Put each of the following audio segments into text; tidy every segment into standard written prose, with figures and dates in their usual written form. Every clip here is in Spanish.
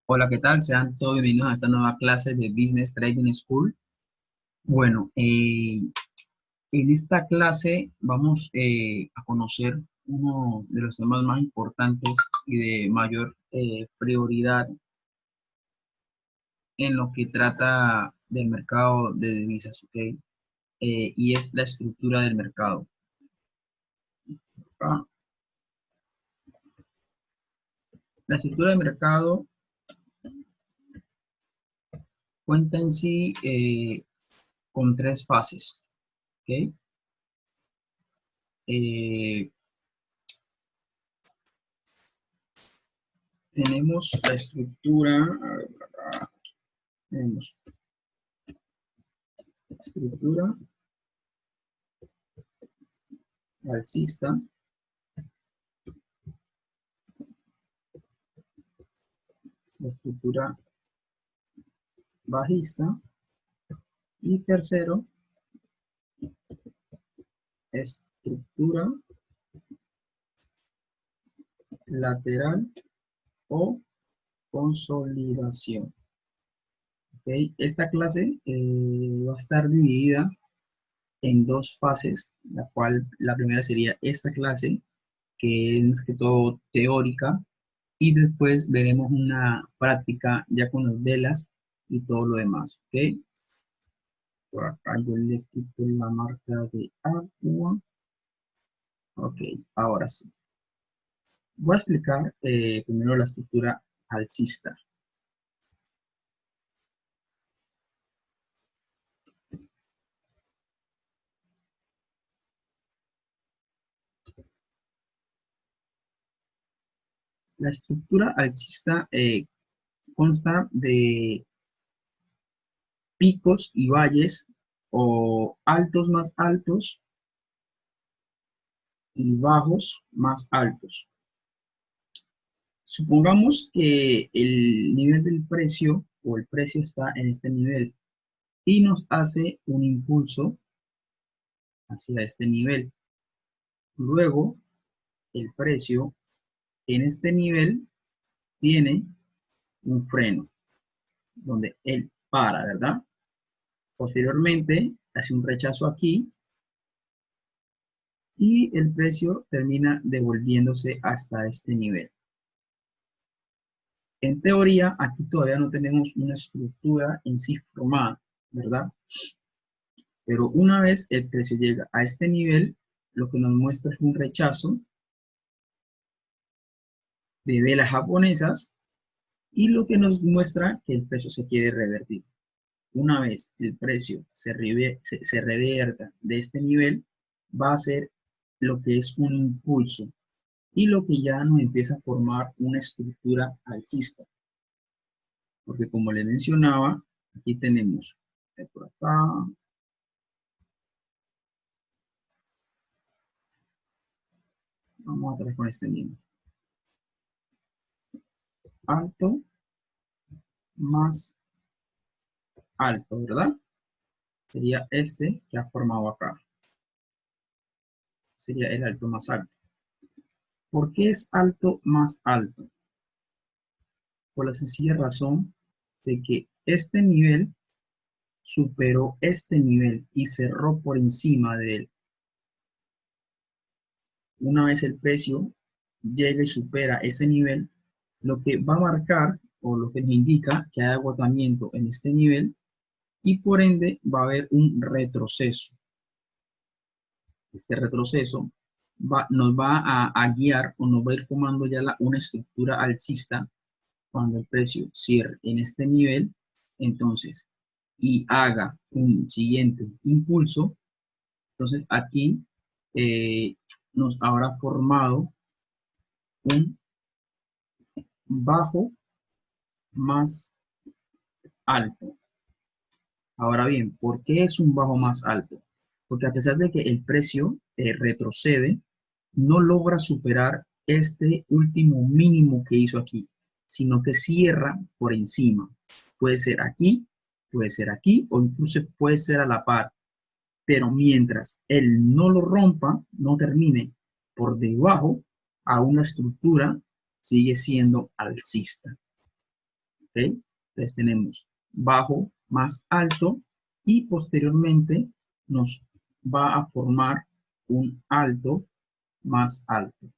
Hola, ¿qué tal? Sean todos bienvenidos a esta nueva clase de Business Trading School. Bueno, en esta clase vamos a conocer uno de los temas más importantes y de mayor prioridad en lo que trata del mercado de divisas, ¿ok? Y es la estructura del mercado. Ah, La estructura del mercado cuenta en sí con tres fases, ¿ok? Eh, Tenemos la estructura, a ver, acá tenemos estructura alcista, la estructura bajista y tercero, estructura lateral o consolidación. ¿Okay? Esta clase va a estar dividida en dos fases, la cual la primera sería esta clase, que es más que todo teórica, y después veremos una práctica ya con las velas y todo lo demás. ¿Ok? Por acá yo le quito la marca de agua. Ok, ahora sí. Voy a explicar primero la estructura alcista. La estructura alcista consta de picos y valles o altos más altos y bajos más altos. Supongamos que el nivel del precio o el precio está en este nivel y nos hace un impulso hacia este nivel. Luego, el precio en este nivel tiene un freno donde él para, ¿verdad? Posteriormente, hace un rechazo aquí y el precio termina devolviéndose hasta este nivel. En teoría, aquí todavía no tenemos una estructura en sí formada, ¿verdad? Pero una vez el precio llega a este nivel, lo que nos muestra es un rechazo de velas japonesas y lo que nos muestra que el precio se quiere revertir. Una vez el precio se revierta de este nivel, va a ser lo que es un impulso y lo que ya nos empieza a formar una estructura alcista. Porque como le mencionaba, aquí tenemos por acá, vamos a traer con este mismo, alto más alto, ¿verdad? Sería este que ha formado acá. Sería el alto más alto. ¿Por qué es alto más alto? Por la sencilla razón de que este nivel superó este nivel y cerró por encima de él. Una vez el precio llega y supera ese nivel, lo que va a marcar o lo que nos indica que hay agotamiento en este nivel y por ende va a haber un retroceso. Este retroceso nos va a guiar o nos va a ir formando ya una estructura alcista cuando el precio cierre en este nivel, entonces, y haga un siguiente impulso, entonces aquí nos habrá formado un bajo más alto. Ahora bien, ¿por qué es un bajo más alto? Porque a pesar de que el precio retrocede, no logra superar este último mínimo que hizo aquí, sino que cierra por encima. Puede ser aquí o incluso puede ser a la par. Pero mientras él no lo rompa, no termine por debajo a una estructura sigue siendo alcista. ¿Okay? Entonces tenemos bajo más alto y posteriormente nos va a formar un alto más alto.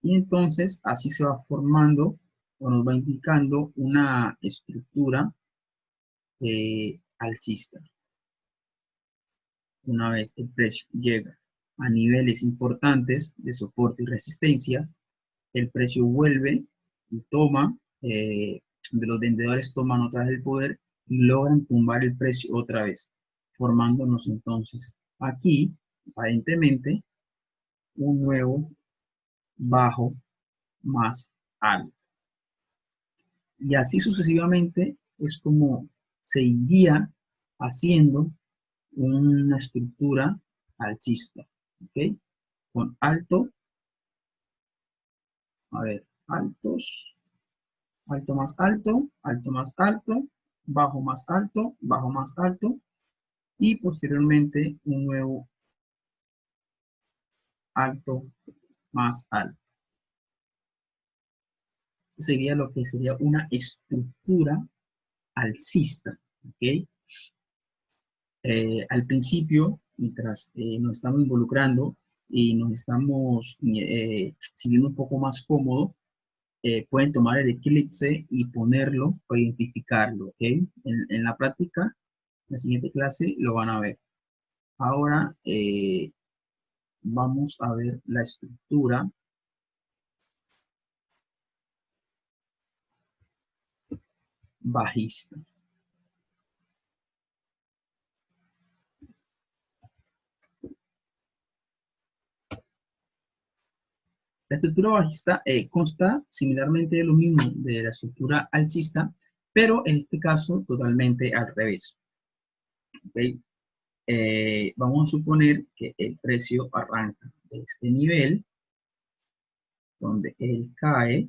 Y entonces así se va formando o nos va indicando una estructura alcista. Una vez el precio llega a niveles importantes de soporte y resistencia, el precio vuelve y toma, de los vendedores toman otra vez el poder y logran tumbar el precio otra vez, formándonos entonces aquí, aparentemente, un nuevo bajo más alto. Y así sucesivamente es como se iría haciendo una estructura alcista, ¿ok? Con alto, a ver, altos, alto más alto, alto más alto, bajo más alto, y posteriormente un nuevo alto más alto. Sería lo que sería una estructura alcista, ¿ok? Al principio, mientras nos estamos involucrando y nos estamos sintiendo un poco más cómodo, pueden tomar el eclipse y ponerlo para identificarlo, ¿ok? En la práctica, en la siguiente clase lo van a ver. Ahora vamos a ver la estructura bajista. La estructura bajista consta similarmente de lo mismo de la estructura alcista, pero en este caso totalmente al revés. ¿Okay? Vamos a suponer que el precio arranca de este nivel, donde él cae,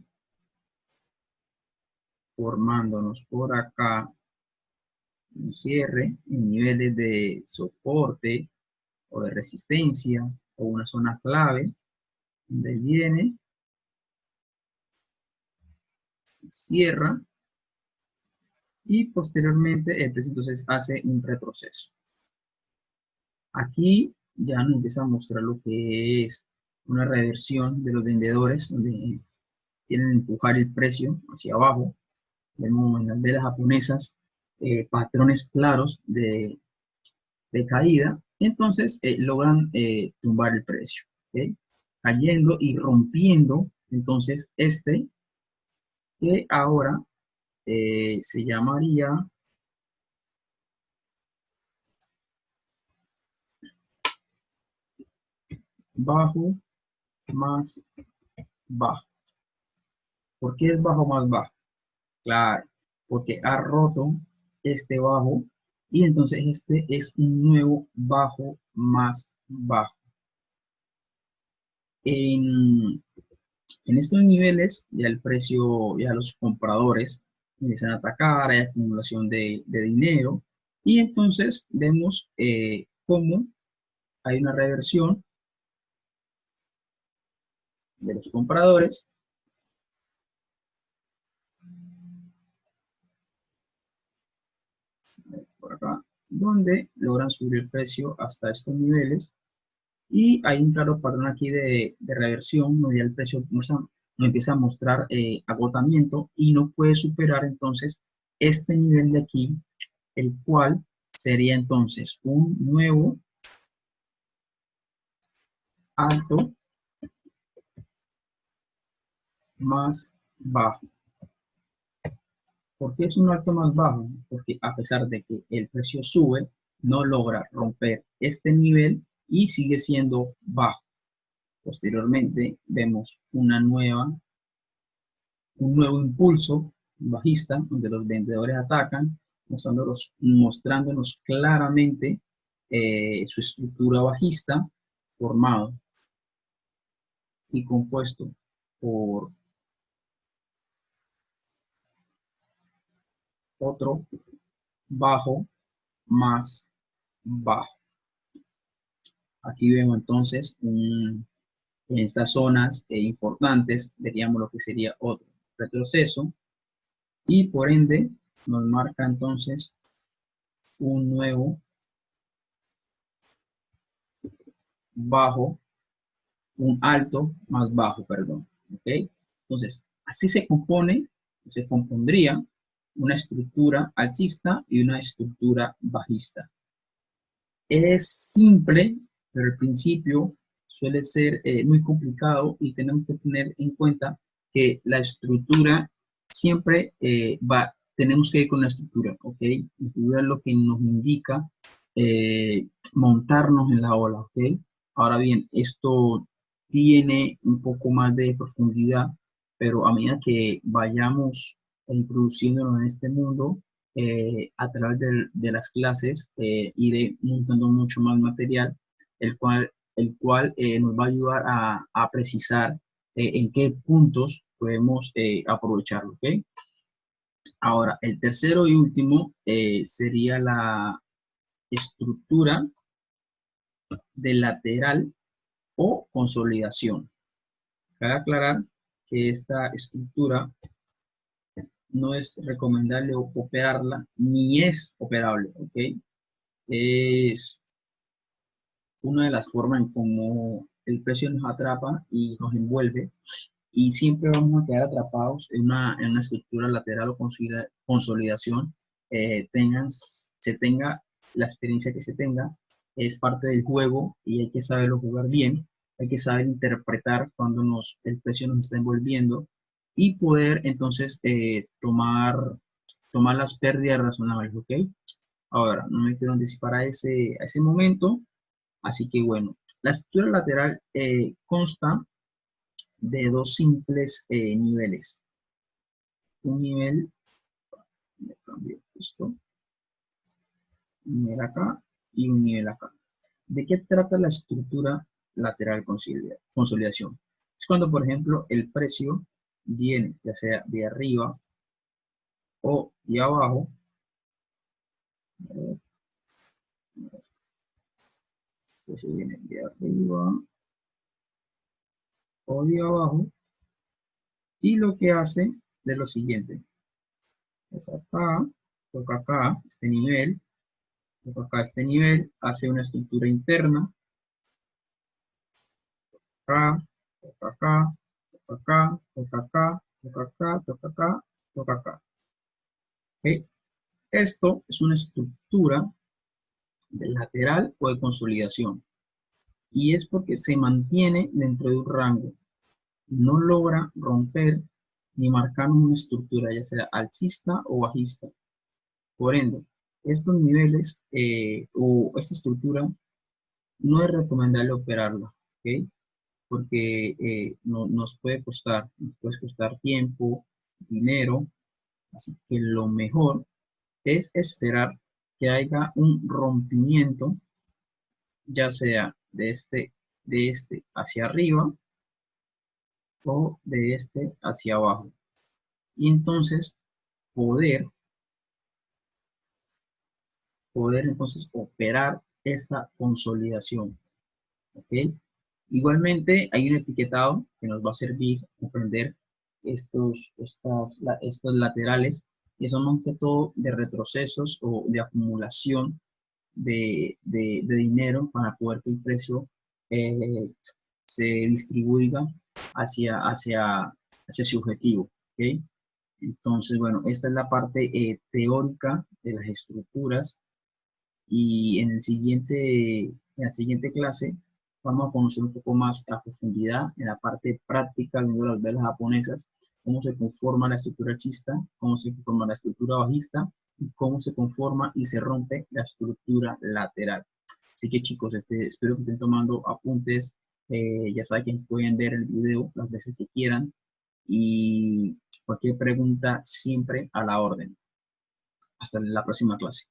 formándonos por acá un cierre en niveles de soporte o de resistencia o una zona clave, donde viene, cierra y posteriormente el precio entonces hace un retroceso. Aquí ya nos empieza a mostrar lo que es una reversión de los vendedores, donde quieren empujar el precio hacia abajo. Vemos en las velas japonesas patrones claros de caída, entonces logran tumbar el precio, ¿okay? Cayendo y rompiendo entonces este, que ahora se llamaría bajo más bajo. ¿Por qué es bajo más bajo? Claro, porque ha roto este bajo y entonces este es un nuevo bajo más bajo. En estos niveles ya el precio, ya los compradores empiezan a atacar, hay acumulación de dinero y entonces vemos cómo hay una reversión de los compradores por acá, donde logran subir el precio hasta estos niveles y hay un claro patrón aquí de reversión, donde ya el precio nos empieza a mostrar agotamiento y no puede superar entonces este nivel de aquí, el cual sería entonces un nuevo alto más bajo. ¿Por qué es un alto más bajo? Porque a pesar de que el precio sube, no logra romper este nivel y sigue siendo bajo. Posteriormente vemos un nuevo impulso bajista donde los vendedores atacan, mostrándonos claramente su estructura bajista formado y compuesto por otro bajo más bajo. Aquí vemos entonces un En estas zonas importantes veríamos lo que sería otro retroceso y por ende nos marca entonces un nuevo bajo, un alto más bajo, perdón. ¿Ok? Entonces, así se compondría una estructura alcista y una estructura bajista. Es simple, pero al principio suele ser muy complicado y tenemos que tener en cuenta que la estructura siempre tenemos que ir con la estructura, ¿ok? La estructura es lo que nos indica montarnos en la ola, ¿ok? Ahora bien, esto tiene un poco más de profundidad, pero a medida que vayamos introduciéndonos en este mundo, a través de las clases iré montando mucho más material, el cual nos va a ayudar a precisar en qué puntos podemos aprovecharlo, ¿ok? Ahora, el tercero y último sería la estructura de lateral o consolidación. Cabe aclarar que esta estructura no es recomendable operarla, ni es operable, ¿ok? Es una de las formas en cómo el precio nos atrapa y nos envuelve y siempre vamos a quedar atrapados en una estructura lateral o consolidación, se tenga la experiencia que se tenga, es parte del juego y hay que saberlo jugar bien, hay que saber interpretar cuando el precio nos está envolviendo y poder entonces tomar las pérdidas razonables, ¿ok? Ahora, no me quiero anticipar a ese momento, así que bueno, la estructura lateral consta de dos simples niveles. Un nivel, me cambio esto, un nivel acá y un nivel acá. ¿De qué trata la estructura lateral consolidación? Es cuando, por ejemplo, el precio viene ya sea de arriba o de abajo. Pues viene de arriba o de abajo y lo que hace es lo siguiente. Es acá, toca acá, este nivel, toca acá este nivel, hace una estructura interna, acá, toca acá, toca acá, toca acá, toca acá, toca acá, toca acá. ¿Okay? Esto es una estructura de lateral o de consolidación y es porque se mantiene dentro de un rango. No logra romper ni marcar una estructura, ya sea alcista o bajista. Por ende, estos niveles o esta estructura no es recomendable operarla, ¿ok? Porque nos puede costar tiempo, dinero, así que lo mejor es esperar que haya un rompimiento, ya sea de este hacia arriba o de este hacia abajo. Y entonces poder, poder entonces operar esta consolidación. ¿Ok? Igualmente hay un etiquetado que nos va a servir a comprender estos laterales, que son más que todo de retrocesos o de acumulación de dinero para poder que el precio eh, se distribuya hacia su objetivo. ¿Okay? Entonces, bueno, esta es la parte teórica de las estructuras y en la siguiente clase vamos a conocer un poco más a profundidad en la parte práctica, viendo las velas japonesas, cómo se conforma la estructura alcista, cómo se conforma la estructura bajista y cómo se conforma y se rompe la estructura lateral. Así que chicos, espero que estén tomando apuntes. Ya saben que pueden ver el video las veces que quieran y cualquier pregunta siempre a la orden. Hasta la próxima clase.